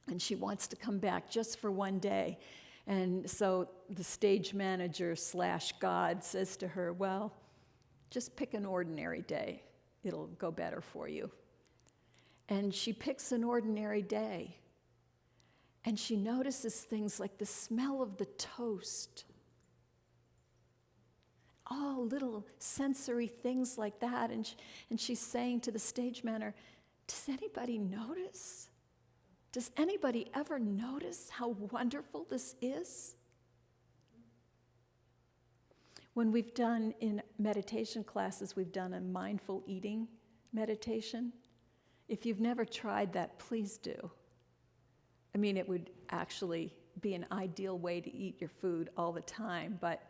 and she wants to come back just for one day. And so the stage manager / God says to her, well, just pick an ordinary day. It'll go better for you. And she picks an ordinary day, and she notices things like the smell of the toast, all little sensory things like that. And she's saying to the stage manager, does anybody notice? Does anybody ever notice how wonderful this is? When we've done in meditation classes, we've done a mindful eating meditation. If you've never tried that, please do. I mean, it would actually be an ideal way to eat your food all the time, but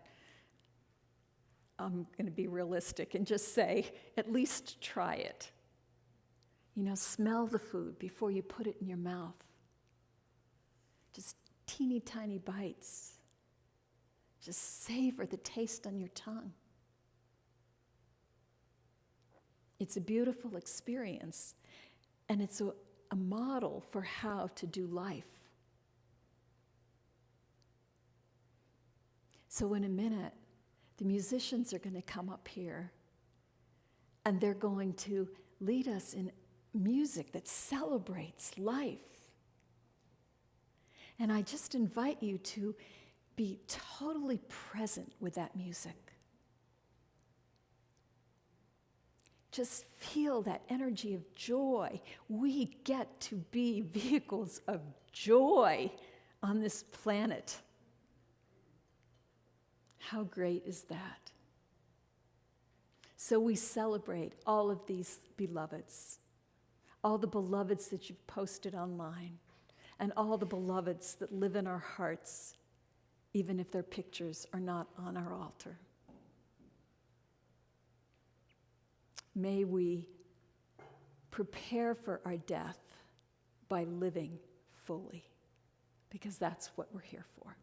I'm going to be realistic and just say, at least try it. You know, smell the food before you put it in your mouth. Just teeny tiny bites. Just savor the taste on your tongue. It's a beautiful experience, and it's a model for how to do life. So in a minute, the musicians are going to come up here, and they're going to lead us in music that celebrates life. And I just invite you to be totally present with that music. Just feel that energy of joy. We get to be vehicles of joy on this planet. How great is that? So we celebrate all of these beloveds, all the beloveds that you've posted online, and all the beloveds that live in our hearts, even if their pictures are not on our altar. May we prepare for our death by living fully, because that's what we're here for.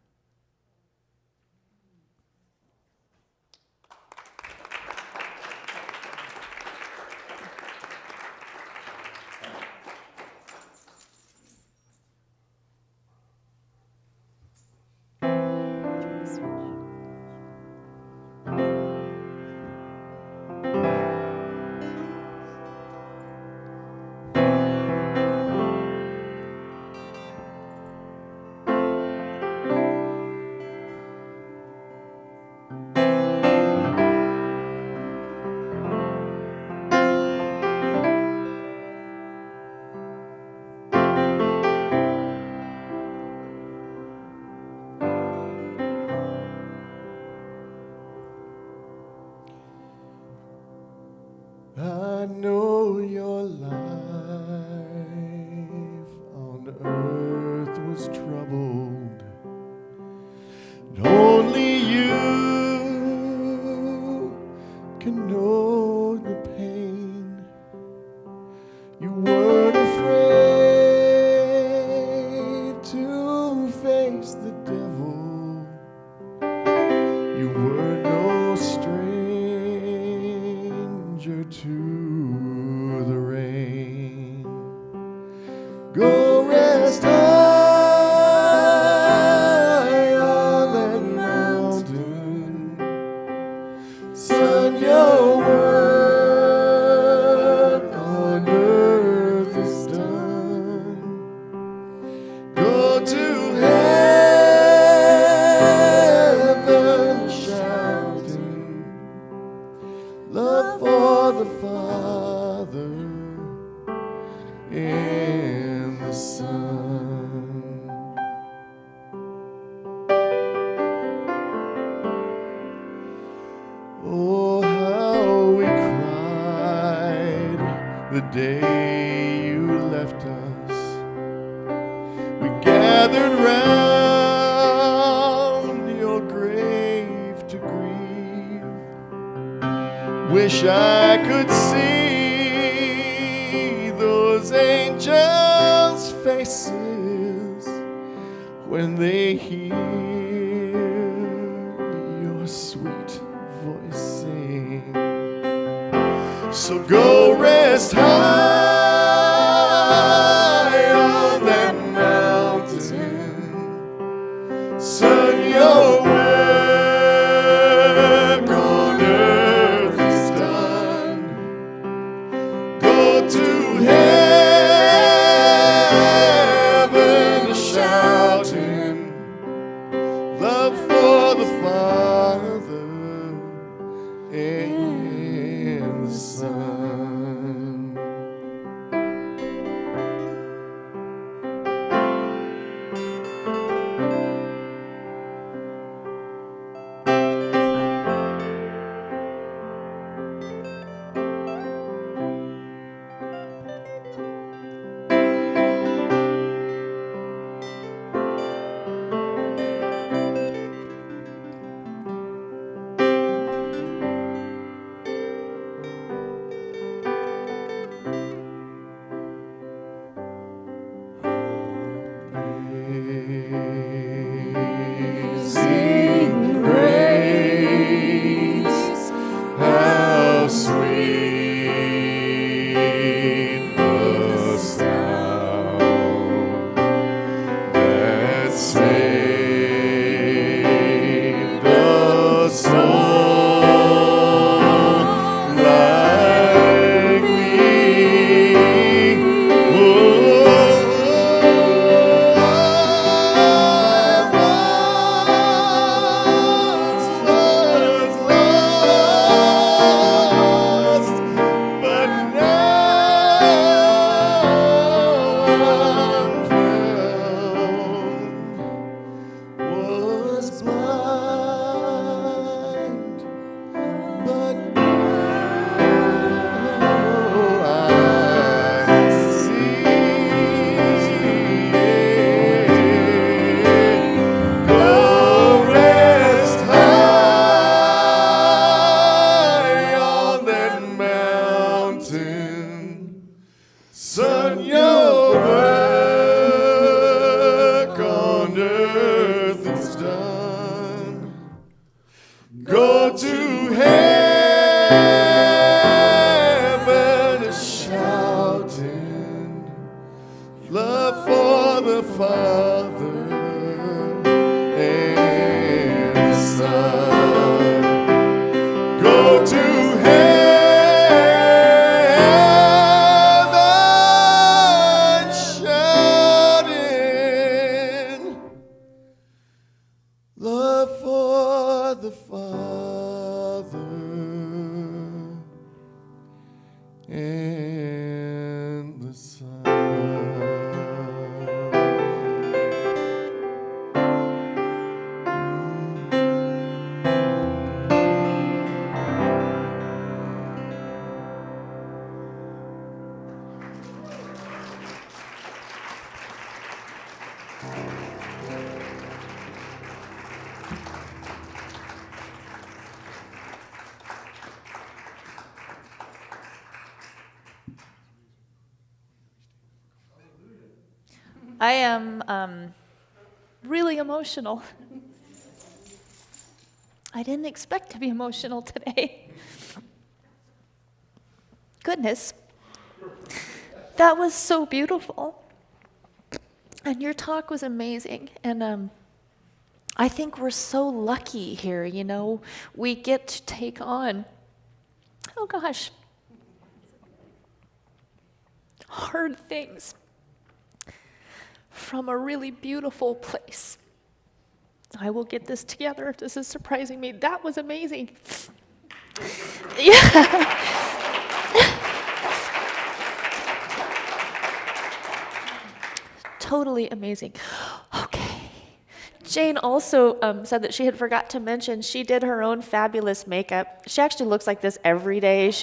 I know your life on earth was troubled, and only you can know the pain. You weren't afraid to face the devil. You were no stranger to the rain. Go rest high on that mountain. Son, your work on earth is done. Go to heaven shouting love for the Father and the Son. Oh, how we cried the day you left us. We gathered round your grave to grieve. Wish I could see those angels' faces when they hear your sweet voice sing. So go rest high on that mountain. Son, your work on earth is done. Go to heaven shouting love for the Father and the Son. Amazing grace, how sweet to heaven shouting, love for the Father and the Son. I am really emotional. I didn't expect to be emotional today. Goodness, that was so beautiful. And your talk was amazing. And I think we're so lucky here, you know. We get to take on, oh gosh, hard things from a really beautiful place. I will get this together if this is surprising me. That was amazing. Yeah. Totally amazing. Okay. Jane also said that she had forgot to mention she did her own fabulous makeup. She actually looks like this every day.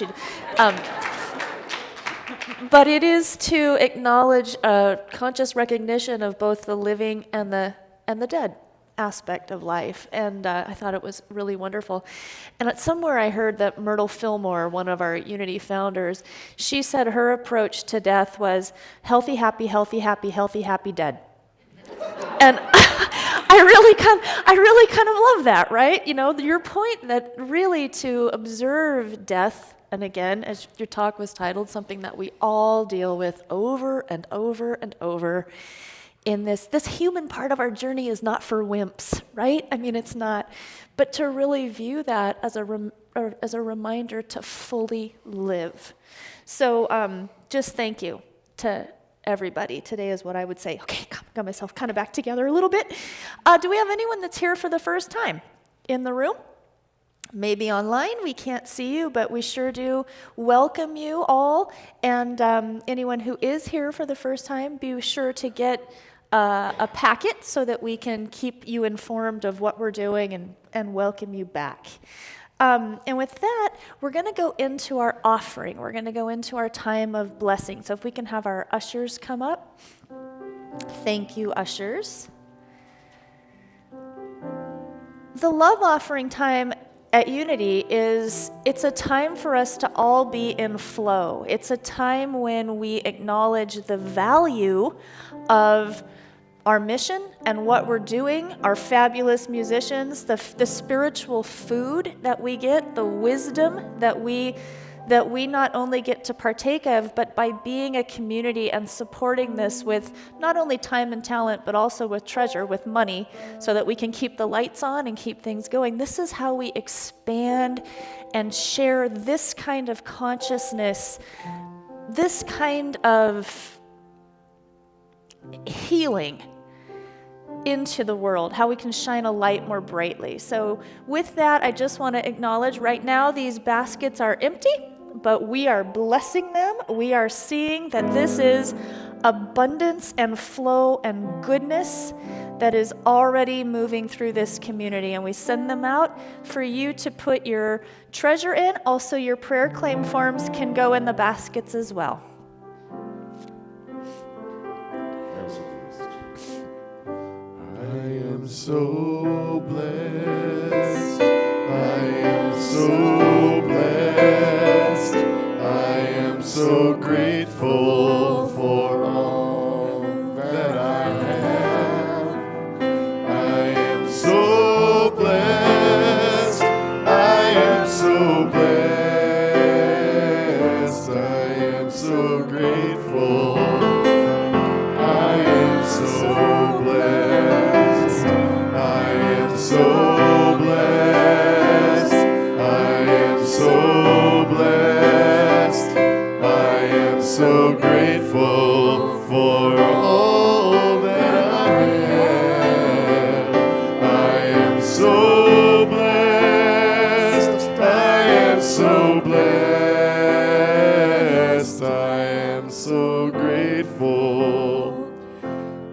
But it is to acknowledge a conscious recognition of both the living and the dead aspect of life, and I thought it was really wonderful. And somewhere I heard that Myrtle Fillmore, one of our Unity founders, she said her approach to death was healthy, happy, healthy, happy, healthy, happy, dead. And I really kind of love that, right? You know, your point that really to observe death. And again, as your talk was titled, something that we all deal with over and over and over in this human part of our journey is not for wimps, right? I mean, it's not. But to really view that as a reminder to fully live. So just thank you to everybody. Today is what I would say. Okay, got myself kind of back together a little bit. Do we have anyone that's here for the first time in the room? Maybe online, we can't see you, but we sure do welcome you all. And anyone who is here for the first time, be sure to get a packet so that we can keep you informed of what we're doing and welcome you back. And with that, we're going to go into our offering. We're going to go into our time of blessing. So if we can have our ushers come up. Thank you, ushers. The love offering time at Unity it's a time for us to all be in flow. It's a time when we acknowledge the value of our mission and what we're doing, our fabulous musicians, the spiritual food that we get, the wisdom that we not only get to partake of, but by being a community and supporting this with not only time and talent, but also with treasure, with money, so that we can keep the lights on and keep things going. This is how we expand and share this kind of consciousness, this kind of healing into the world, how we can shine a light more brightly. So with that, I just want to acknowledge right now these baskets are empty, but we are blessing them. We are seeing that this is abundance and flow and goodness that is already moving through this community. And we send them out for you to put your treasure in. Also, your prayer claim forms can go in the baskets as well. I am so blessed. I am so blessed. I am so grateful for all that I have. I am so blessed. I am so blessed. I am so grateful. I am so blessed. I am so blessed. I am so blessed. I am so grateful for all that I have. I am so blessed. I am so blessed. I am so grateful.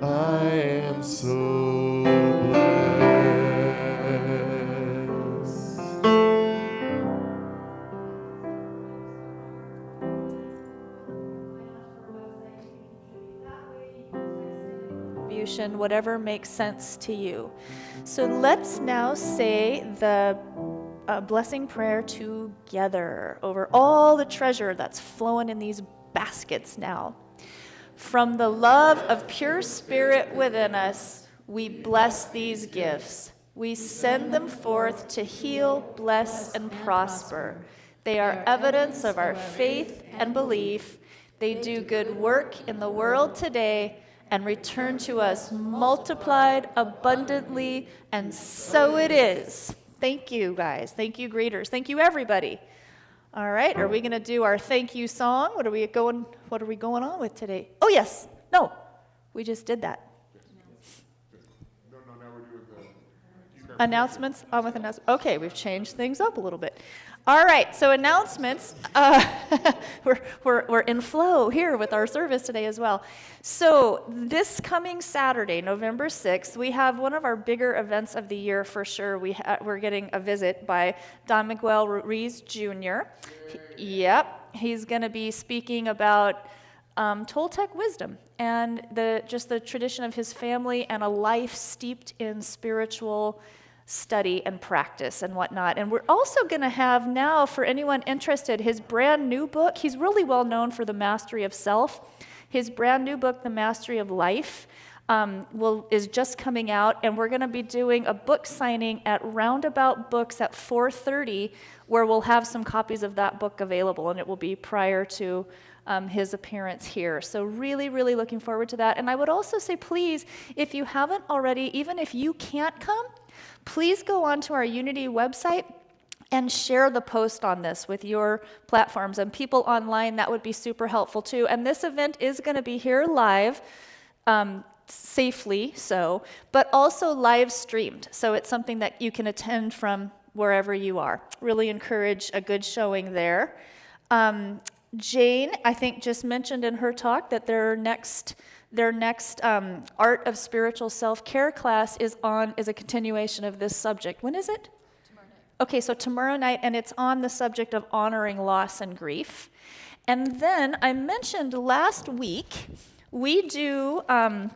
I am so blessed. Contribution, whatever makes sense to you. So let's now say the blessing prayer together over all the treasure that's flowing in these baskets now. From the love of pure spirit within us, we bless these gifts. We send them forth to heal, bless, and prosper. They are evidence of our faith and belief. They do good work in the world today and return to us multiplied abundantly, and so it is. Thank you, guys. Thank you, greeters. Thank you, everybody. All right, are we going to do our thank you song? What are we going on with today? Oh, yes. No, we just did that. No, now we're doing the Announcements? On with announcements. Okay, we've changed things up a little bit. All right, so announcements. We're in flow here with our service today as well. So this coming Saturday, November 6th, we have one of our bigger events of the year for sure. We're getting a visit by Don Miguel Ruiz Jr. Yep, he's going to be speaking about Toltec wisdom and the tradition of his family and a life steeped in spiritual study and practice and whatnot. And we're also going to have now, for anyone interested, his brand new book. He's really well known for the mastery of self. His brand new book, The Mastery of Life, is just coming out, and we're going to be doing a book signing at Roundabout Books at 4:30, where we'll have some copies of that book available, and it will be prior to his appearance here. So really, really looking forward to that. And I would also say, please, if you haven't already, even if you can't come, please go onto our Unity website and share the post on this with your platforms and people online. That would be super helpful too. And this event is going to be here live, safely so, but also live streamed. So it's something that you can attend from wherever you are. Really encourage a good showing there. Jane, I think, just mentioned in her talk that their next Art of Spiritual Self-Care class is a continuation of this subject. When is it? Tomorrow night. Okay, so tomorrow night, and it's on the subject of honoring loss and grief. And then I mentioned last week, we do the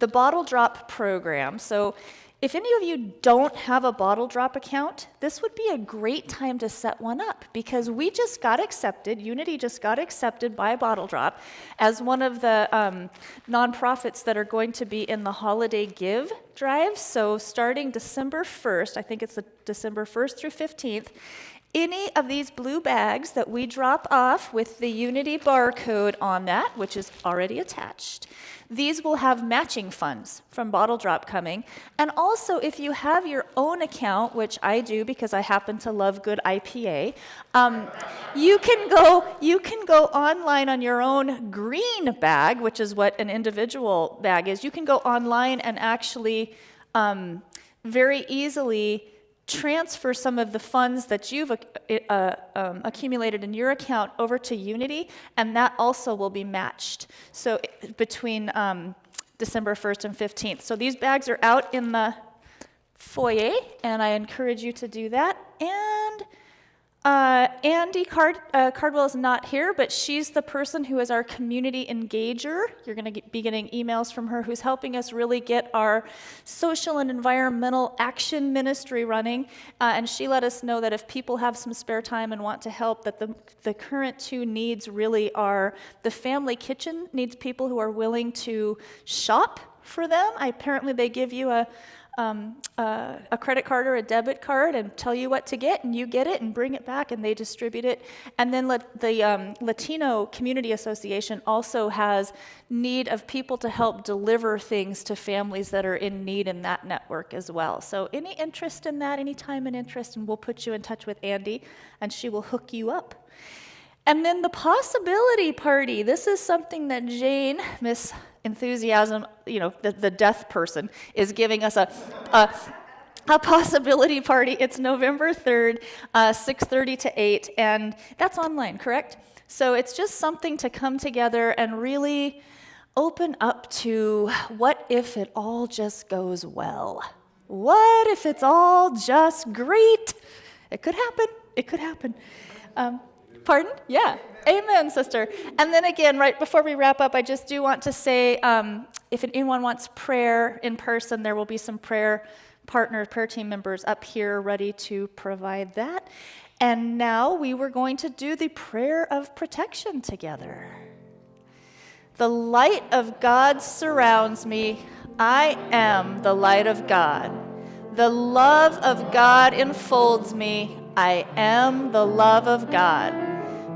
Bottle Drop program. So if any of you don't have a Bottle Drop account, this would be a great time to set one up, because we just got accepted, Unity just got accepted by Bottle Drop as one of the nonprofits that are going to be in the Holiday Give Drive. So starting December 1st, I think it's December 1st through 15th, any of these blue bags that we drop off with the Unity barcode on that, which is already attached, these will have matching funds from Bottle Drop coming. And also, if you have your own account, which I do because I happen to love good IPA, you can go online on your own green bag, which is what an individual bag is. You can go online and actually very easily transfer some of the funds that you've accumulated in your account over to Unity, and that also will be matched. So between December 1st and 15th. So these bags are out in the foyer, and I encourage you to do that. And Andy Cardwell is not here, but she's the person who is our community engager. You're going to be getting emails from her, who's helping us really get our social and environmental action ministry running. And she let us know that if people have some spare time and want to help, that the current two needs really are the family kitchen needs people who are willing to shop for them. Apparently they give you a a credit card or a debit card and tell you what to get, and you get it and bring it back, and they distribute it. And then the Latino Community Association also has need of people to help deliver things to families that are in need in that network as well. So any interest in that, any time and interest, and we'll put you in touch with Andy, and she will hook you up. And then the possibility party. This is something that Jane, Miss Enthusiasm, the death person, is giving us a possibility party. It's November 3rd, 6:30 to 8, and that's online, correct? So it's just something to come together and really open up to what if it all just goes well? What if it's all just great? It could happen. It could happen. Pardon? Yeah. Amen, sister. And then again, right before we wrap up, I just do want to say, if anyone wants prayer in person, there will be some prayer team members up here ready to provide that. And now we were going to do the prayer of protection together. The light of God surrounds me. I am the light of God. The love of God enfolds me. I am the love of God.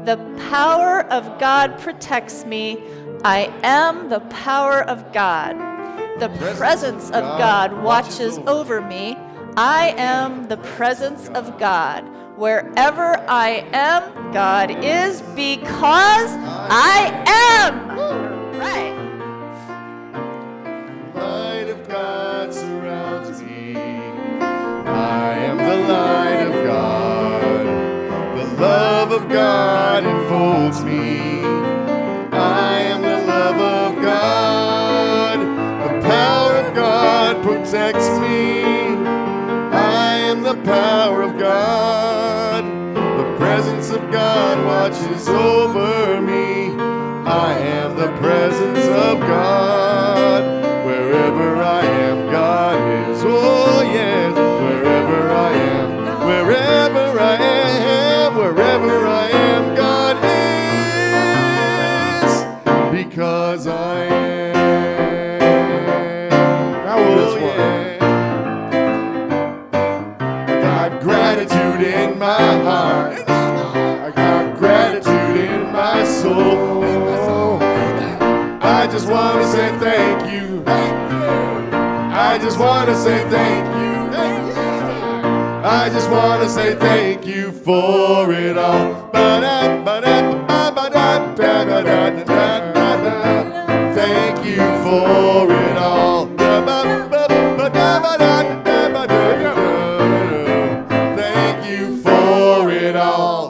The power of God protects me. I am the power of God. The presence of God watches over me. I am the presence of God. Wherever I am, God is because I am. Right. Light of God surrounds me. I am the light of God. The love of God enfolds me. I am the love of God. The power of God protects me. I am the power of God. The presence of God watches over me. I am the presence of God. Wherever I am, God is. Oh yes, wherever I am, wherever I am, wherever I am, God is. Because I am. How will this work? I got gratitude in my heart. I got gratitude in my soul. I just want to say thank you. I just want to say thank you. I just want to say thank you for it all. Thank you for it all. Thank you for it all.